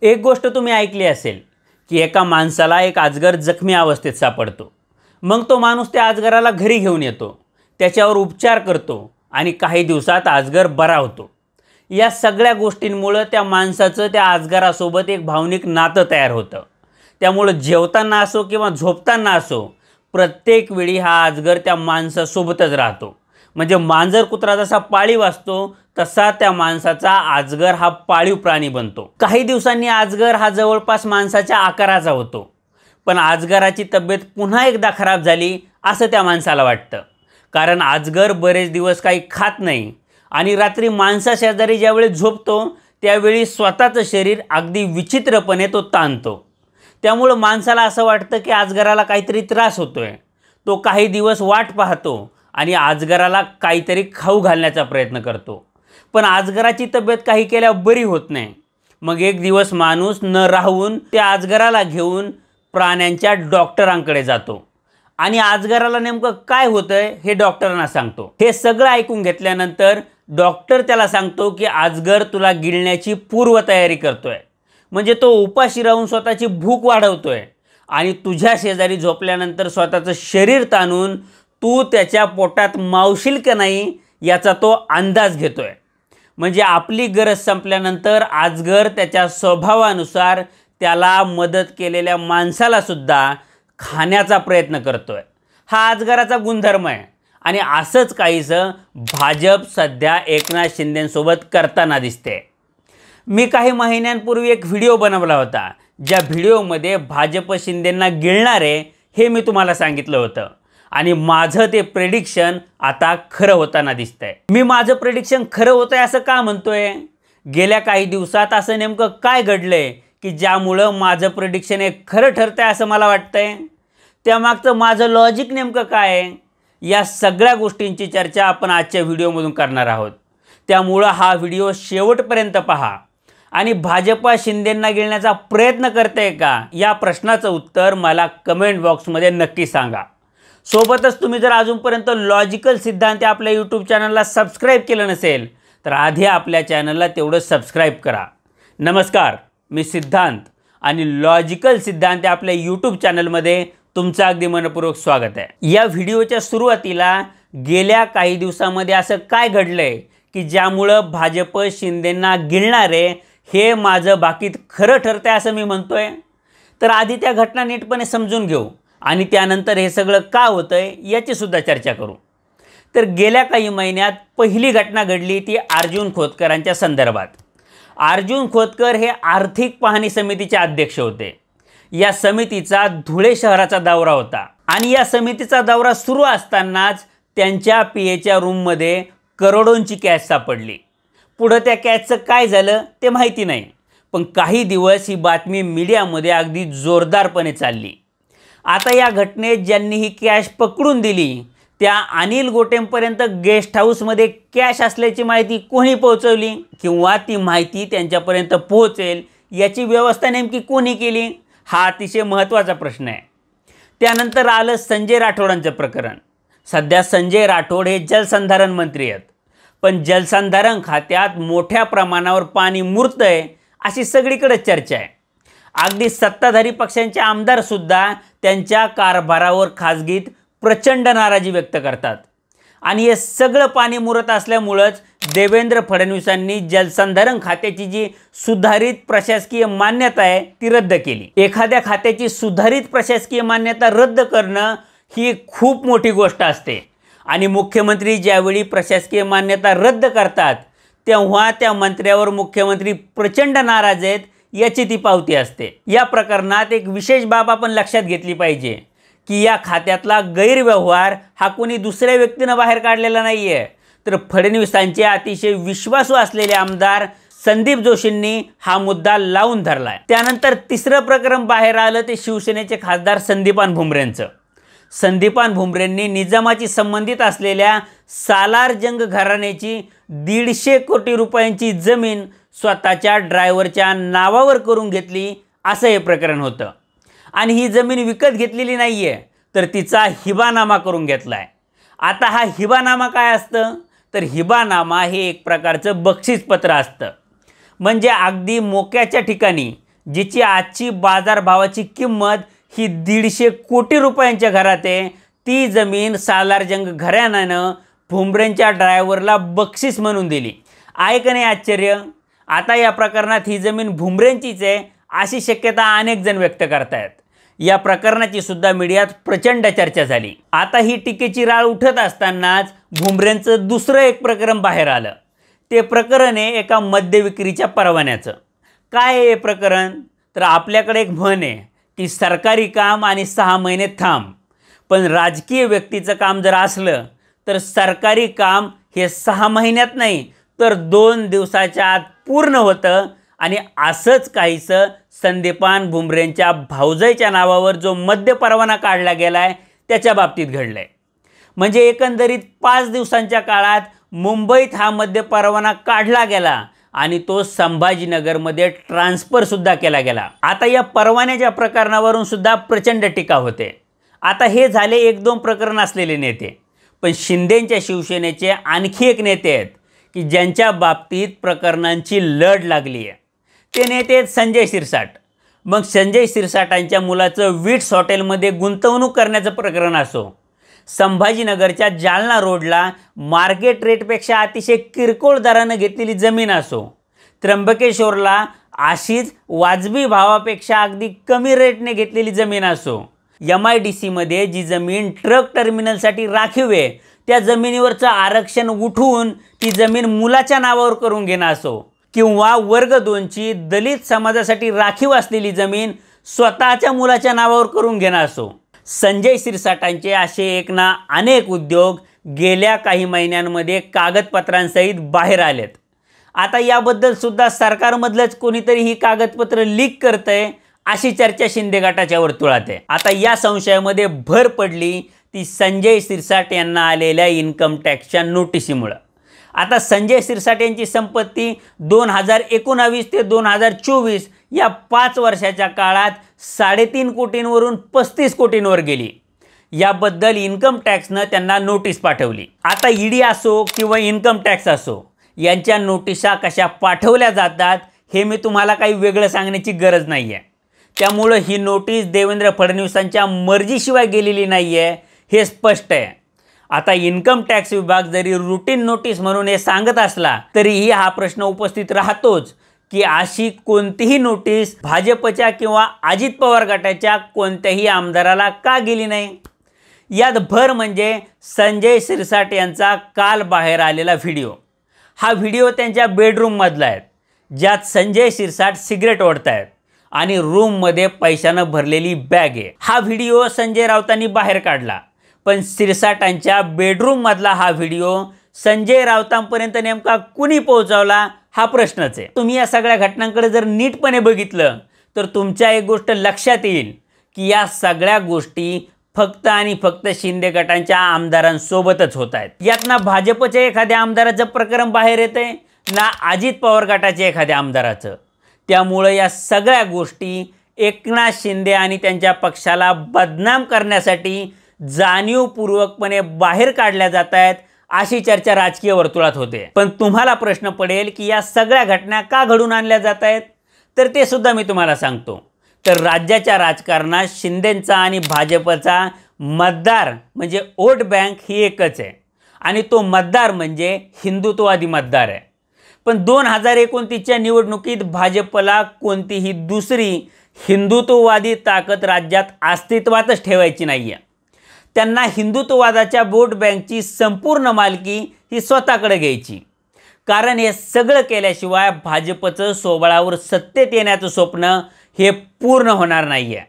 एक गोष्ट तुम्ही ऐकली असेल की एका माणसाला एक अजगर जखमी अवस्थेत सापडतो. मग तो माणूस त्या अजगराला घरी घेऊन येतो, त्याच्यावर उपचार करतो आणि काही दिवसात अजगर बरा होतो. या सगळ्या गोष्टींमुळे त्या माणसाचं त्या अजगरासोबत एक भावनिक नातं तयार होतं. त्यामुळं जेवताना असो किंवा झोपताना असो, प्रत्येक वेळी हा अजगर त्या माणसासोबतच राहतो. म्हणजे मांजर कुत्रा जसा पाळीव असतो तसा त्या माणसाचा अजगर हा पाळीव प्राणी बनतो. काही दिवसांनी अजगर हा जवळपास माणसाच्या आकाराचा होतो. पण अजगराची तब्येत पुन्हा एकदा खराब झाली असं त्या माणसाला वाटतं. कारण अजगर बरेच दिवस काही खात नाही आणि रात्री माणसाशेजारी ज्यावेळी झोपतो त्यावेळी स्वतःचं शरीर अगदी विचित्रपणे तो ताणतो. त्यामुळं माणसाला असं वाटतं की अजगराला काहीतरी त्रास होतोय. तो काही दिवस वाट पाहतो आणि अजगराला काहीतरी खाऊ घालण्याचा प्रयत्न करतो. पण अजगराची तब्येत काही केल्या बरी होत नाही. मग एक दिवस माणूस न राहून त्या अजगराला घेऊन प्राण्यांच्या डॉक्टरांकडे जातो आणि अजगराला नेमकं काय होतंय हे डॉक्टरांना सांगतो. हे सगळं ऐकून घेतल्यानंतर डॉक्टर त्याला सांगतो की अजगर तुला गिळण्याची पूर्वतयारी करतोय. म्हणजे तो उपाशी राहून स्वतःची भूक वाढवतोय आणि तुझ्या शेजारी झोपल्यानंतर स्वतःचं शरीर ताणून तू त्याच्या पोटात मावशील का नाही याचा तो अंदाज घेतोय. म्हणजे आपली गरज संपल्यानंतर अजगर त्याच्या स्वभावानुसार त्याला मदत केलेल्या माणसाला सुद्धा खाण्याचा प्रयत्न करतोय. हा अजगराचा गुणधर्म आहे. आणि असंच काहीसं भाजप सध्या एकनाथ शिंदेंसोबत करताना दिसते. मी काही महिन्यांपूर्वी एक व्हिडिओ बनवला होता, ज्या व्हिडिओमध्ये भाजप शिंदेंना गिळणारे हे मी तुम्हाला सांगितलं होतं. आणि माझं ते प्रेडिक्शन आता खरं होताना दिसतंय. मी माझं प्रेडिक्शन खरं होतं आहे असं का म्हणतोय? गेल्या काही दिवसात असं नेमकं काय घडलंय की ज्यामुळं माझं प्रेडिक्शन हे खरं ठरतंय असं मला वाटतंय? त्यामागचं माझं लॉजिक नेमकं काय आहे? या सगळ्या गोष्टींची चर्चा आपण आजच्या व्हिडिओमधून करणार आहोत. त्यामुळं हा व्हिडिओ शेवटपर्यंत पहा आणि भाजपा शिंदेंना गिळण्याचा प्रयत्न करते का या प्रश्नाचं उत्तर मला कमेंट बॉक्समध्ये नक्की सांगा. सोबतच तुम्ही जर अजूनपर्यंत लॉजिकल सिद्धांत आपल्या यूट्यूब चॅनलला सबस्क्राईब केलं नसेल तर आधी आपल्या चॅनलला तेवढं सबस्क्राईब करा. नमस्कार, मी सिद्धांत आणि लॉजिकल सिद्धांत आपल्या यूट्यूब चॅनलमध्ये तुमचं अगदी मनपूर्वक स्वागत आहे. या व्हिडिओच्या सुरुवातीला गेल्या काही दिवसामध्ये असं काय घडलंय की ज्यामुळं भाजप शिंदेंना गिळणारे हे माझं बाकीत खरं ठरतंय असं मी म्हणतोय? तर आधी त्या घटना नीटपणे समजून घेऊ आणि त्यानंतर हे सगळं का होतंय याची सुद्धा चर्चा करू. तर गेल्या काही महिन्यात पहिली घटना घडली ती अर्जुन खोतकरांच्या संदर्भात. अर्जुन खोतकर हे आर्थिक पाहणी समितीचे अध्यक्ष होते. या समितीचा धुळे शहराचा दौरा होता आणि या समितीचा दौरा सुरू असतानाच त्यांच्या पीएच्या रूममध्ये करोडोंची कॅश सापडली. पुढं त्या कॅशचं काय झालं ते माहिती नाही, पण काही दिवस ही बातमी मीडियामध्ये अगदी जोरदारपणे चालली. आता या घटनेत ज्यांनी ही कॅश पकडून दिली त्या अनिल गोटेंपर्यंत गेस्ट हाऊसमध्ये कॅश असल्याची माहिती कोणी पोहोचवली किंवा ती माहिती त्यांच्यापर्यंत पोहोचेल याची व्यवस्था नेमकी कोणी केली हा अतिशय महत्त्वाचा प्रश्न आहे. त्यानंतर आलं संजय राठोडांचं प्रकरण. सध्या संजय राठोड हे जलसंधारण मंत्री आहेत, पण जलसंधारण खात्यात मोठ्या प्रमाणावर पाणी मुरतंय अशी सगळीकडे चर्चा आहे. अगदी सत्ताधारी पक्षांचे आमदारसुद्धा त्यांच्या कारभारावर खाजगीत प्रचंड नाराजी व्यक्त करतात. आणि हे सगळं पाणी मुरत असल्यामुळंच देवेंद्र फडणवीसांनी जलसंधारण खात्याची जी सुधारित प्रशासकीय मान्यता आहे ती रद्द केली. एखाद्या खात्याची सुधारित प्रशासकीय मान्यता रद्द करणं ही खूप मोठी गोष्ट असते आणि मुख्यमंत्री ज्यावेळी प्रशासकीय मान्यता रद्द करतात तेव्हा त्या मंत्र्यावर मुख्यमंत्री प्रचंड नाराज आहेत याची ती पावती असते. या प्रकरणात एक विशेष बाब आपण लक्षात घेतली पाहिजे की या खात्यातला गैरव्यवहार हा कोणी दुसऱ्या व्यक्तीनं बाहेर काढलेला नाही आहे, तर फडणवीसांचे अतिशय विश्वासू असलेले आमदार संदीप जोशींनी हा मुद्दा लावून धरला आहे. त्यानंतर तिसरं प्रकरण बाहेर आलं ते शिवसेनेचे खासदार संदीपान भुमरेंचं. संदीपान भुमरेंनी निजामाची संबंधित असलेल्या सालार जंग घराण्याची 150 कोटी रुपयांची जमीन स्वतःच्या ड्रायव्हरच्या नावावर करून घेतली असं हे प्रकरण होतं. आणि ही जमीन विकत घेतलेली नाही आहे, तर तिचा हिबानामा करून घेतला आहे. आता हा हिबानामा काय असतं तर हिबानामा हे एक प्रकारचं बक्षीसपत्र असतं. म्हणजे अगदी मोक्याच्या ठिकाणी जिची आजची बाजारभावाची किंमत ही 150 कोटी रुपयांच्या घरात आहे, ती जमीन सालारजंग घराण्यानं भुमरेंच्या ड्रायव्हरला बक्षीस म्हणून दिली. आहे का नाही आश्चर्य? आता या प्रकरणात ही जमीन भुमरेंचीच आहे अशी शक्यता अनेक जण व्यक्त करतायत. या प्रकरणाची सुद्धा मीडियात प्रचंड चर्चा झाली. आता ही टीकेची राळ उठत असतानाच भुमरेंचं दुसरं एक प्रकरण बाहेर आलं. ते प्रकरण आहे एका मद्य विक्रीच्या परवान्याचं. काय आहे हे प्रकरण? तर आपल्याकडे एक म्हण आहे की सरकारी काम आणि 6 महिने थांब. पण राजकीय व्यक्तीचं काम जर असलं तर सरकारी काम हे 6 महिन्यात नाही तर 2 दिवसाच्या आत पूर्ण होतं. आणि असंच काहीसं संदीपान भुमरेंच्या भाऊजाईच्या नावावर जो मद्य परवाना काढला गेला आहे त्याच्या बाबतीत घडलं आहे. म्हणजे एकंदरीत 5 दिवसांच्या काळात मुंबईत हा मद्य परवाना काढला गेला आणि तो संभाजीनगरमध्ये ट्रान्सफरसुद्धा केला गेला. आता या परवान्याच्या प्रकरणावरून सुद्धा प्रचंड टीका होते. आता हे झाले 1-2 प्रकरण असलेले नेते. पण शिंदेंच्या शिवसेनेचे आणखी एक नेते आहेत की ज्यांच्या बाबतीत प्रकरणांची लढ लागली आहे. ते नेते आहेत संजय शिरसाट. मग संजय शिरसाटांच्या मुलाचं विट्स हॉटेलमध्ये गुंतवणूक करण्याचं प्रकरण असो, संभाजीनगरच्या जालना रोडला मार्केट रेटपेक्षा अतिशय किरकोळ दरानं घेतलेली जमीन असो, त्र्यंबकेश्वरला अशीच वाजवी भावापेक्षा अगदी कमी रेटने घेतलेली जमीन असो, MIDCमध्ये जी जमीन ट्रक टर्मिनलसाठी राखीव आहे त्या जमिनीवरचं आरक्षण उठवून ती जमीन मुलाच्या नावावर करून घेणं असो, किंवा वर्ग 2ची दलित समाजासाठी राखीव असलेली जमीन स्वतःच्या मुलाच्या नावावर करून घेणं असो, संजय शिरसाटांचे असे एक ना अनेक उद्योग गेल्या काही महिन्यांमध्ये कागदपत्रांसहित बाहेर आलेत. आता याबद्दल सुद्धा सरकारमधलंच कोणीतरी ही कागदपत्र लीक करतंय अशी चर्चा शिंदे गटाच्या वर्तुळात आहे. आता या संशयामध्ये भर पडली ती संजय शिरसाट यांना आलेल्या इन्कम टॅक्सच्या नोटिसीमुळं. आता संजय शिरसाट यांची संपत्ती 2019 ते 2024 या 5 वर्षाच्या काळात 3.5 कोटींवरून 35 कोटींवर गेली. याबद्दल इन्कम टॅक्सनं त्यांना नोटीस पाठवली. आता ईडी असो किंवा इन्कम टॅक्स असो यांच्या नोटिसा कशा पाठवल्या जातात हे मी तुम्हाला काही वेगळं सांगण्याची गरज नाही आहे. त्यामुळं ही नोटीस देवेंद्र फडणवीसांच्या मर्जीशिवाय गेलेली नाही आहे हे स्पष्ट आहे. आता इन्कम टॅक्स विभाग जरी रुटीन नोटीस म्हणून हे सांगत असला तरीही हा प्रश्न उपस्थित राहतोच की अशी कोणतीही नोटीस भाजपच्या किंवा अजित पवार गटाच्या कोणत्याही आमदाराला का गेली नाही. यात भर म्हणजे संजय शिरसाट यांचा काल बाहेर आलेला व्हिडिओ. हा व्हिडिओ त्यांच्या बेडरूममधला आहे ज्यात संजय शिरसाट सिगरेट ओढतायत आणि रूममध्ये पैशानं भरलेली बॅग आहे. हा व्हिडिओ संजय राऊतांनी बाहेर काढला. पण शिरसाटांच्या बेडरूममधला हा व्हिडिओ संजय राऊतांपर्यंत नेमका कुणी पोहोचवला हा प्रश्नच आहे. तुम्ही या सगळ्या घटनांकडे जर नीटपणे बघितलं तर तुमच्या एक गोष्ट लक्षात येईल की या सगळ्या गोष्टी फक्त आणि फक्त शिंदे गटांच्या आमदारांसोबतच होत आहेत. यात ना भाजपच्या एखाद्या आमदाराचं प्रकरण बाहेर येतंय ना अजित पवार गटाच्या एखाद्या आमदाराचं. त्यामुळं या सगळ्या गोष्टी एकनाथ शिंदे आणि त्यांच्या पक्षाला बदनाम करण्यासाठी जाणीवपूर्वकपणे बाहेर काढल्या जात आहेत अशी चर्चा राजकीय वर्तुळात होते. पण तुम्हाला प्रश्न पडेल की या सगळ्या घटना का घडून आणल्या जात आहेत, तर ते सुद्धा मी तुम्हाला सांगतो. तर राज्याच्या राजकारणात शिंदेंचा आणि भाजपचा मतदार म्हणजे वोट बँक ही एकच आहे आणि तो मतदार म्हणजे हिंदुत्ववादी मतदार आहे. पण 2029च्या निवडणुकीत भाजपला कोणतीही दुसरी हिंदुत्ववादी ताकद राज्यात अस्तित्वातच ठेवायची नाही आहे. त्यांना हिंदुत्ववादाच्या वोट बँकची संपूर्ण मालकी ही स्वतःकडे घ्यायची. कारण हे सगळं केल्याशिवाय भाजपचं 16वर सत्तेत येण्याचं स्वप्न हे पूर्ण होणार नाही आहे.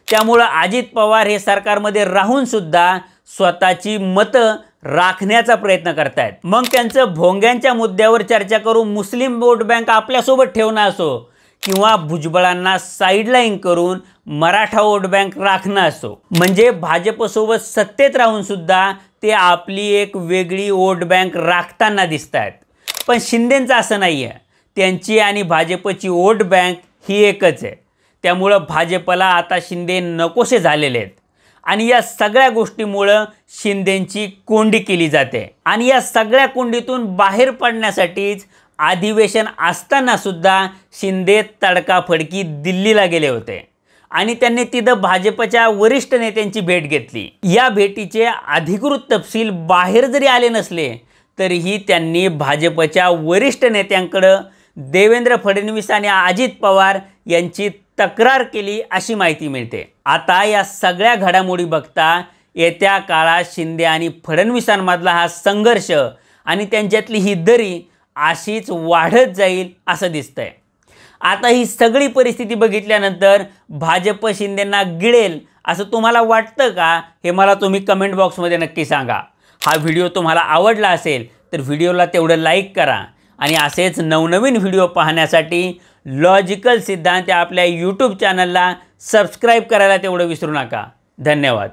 त्यामुळं अजित पवार हे सरकारमध्ये राहूनसुद्धा स्वतःची मतं राखण्याचा प्रयत्न करतायत. मग त्यांचं भोंग्यांच्या मुद्द्यावर चर्चा करून मुस्लिम वोट बँक आपल्यासोबत ठेवणं असो किंवा भुजबळांना साईडलाईन करून मराठा वोट बँक राखणं असो, म्हणजे भाजपसोबत सत्तेत राहूनसुद्धा ते आपली एक वेगळी वोट बँक राखताना दिसत आहेत. पण शिंदेंचं असं नाही आहे. त्यांची आणि भाजपची वोट बँक ही एकच आहे. त्यामुळं भाजपला आता शिंदे नकोसे झालेले आहेत आणि या सगळ्या गोष्टीमुळं शिंदेंची कोंडी केली जाते. आणि या सगळ्या कोंडीतून बाहेर पडण्यासाठीच अधिवेशन असतानासुद्धा शिंदे तडकाफडकी दिल्लीला गेले होते आणि त्यांनी तिथं भाजपच्या वरिष्ठ नेत्यांची भेट घेतली. या भेटीचे अधिकृत तपशील बाहेर जरी आले नसले तरीही त्यांनी भाजपच्या वरिष्ठ नेत्यांकडं देवेंद्र फडणवीस आणि अजित पवार यांची तक्रार केली अशी माहिती मिळते. आता या सगळ्या घडामोडी बघता येत्या काळात शिंदे आणि फडणवीसांमधला हा संघर्ष आणि त्यांच्यातली ही दरी अशीच वाढत जाईल असं दिसतंय. आता ही सगळी परिस्थिती बघितल्यानंतर भाजप शिंदेंना गिळेल असं तुम्हाला वाटतं का, हे मला तुम्ही कमेंट बॉक्समध्ये नक्की सांगा. हा व्हिडिओ तुम्हाला आवडला असेल तर व्हिडिओला तेवढं लाईक करा आणि असेच नवनवीन व्हिडिओ पाहण्यासाठी लॉजिकल सिद्धांत या आपल्या यूट्यूब चॅनलला सबस्क्राईब करायला तेवढं विसरू नका. धन्यवाद.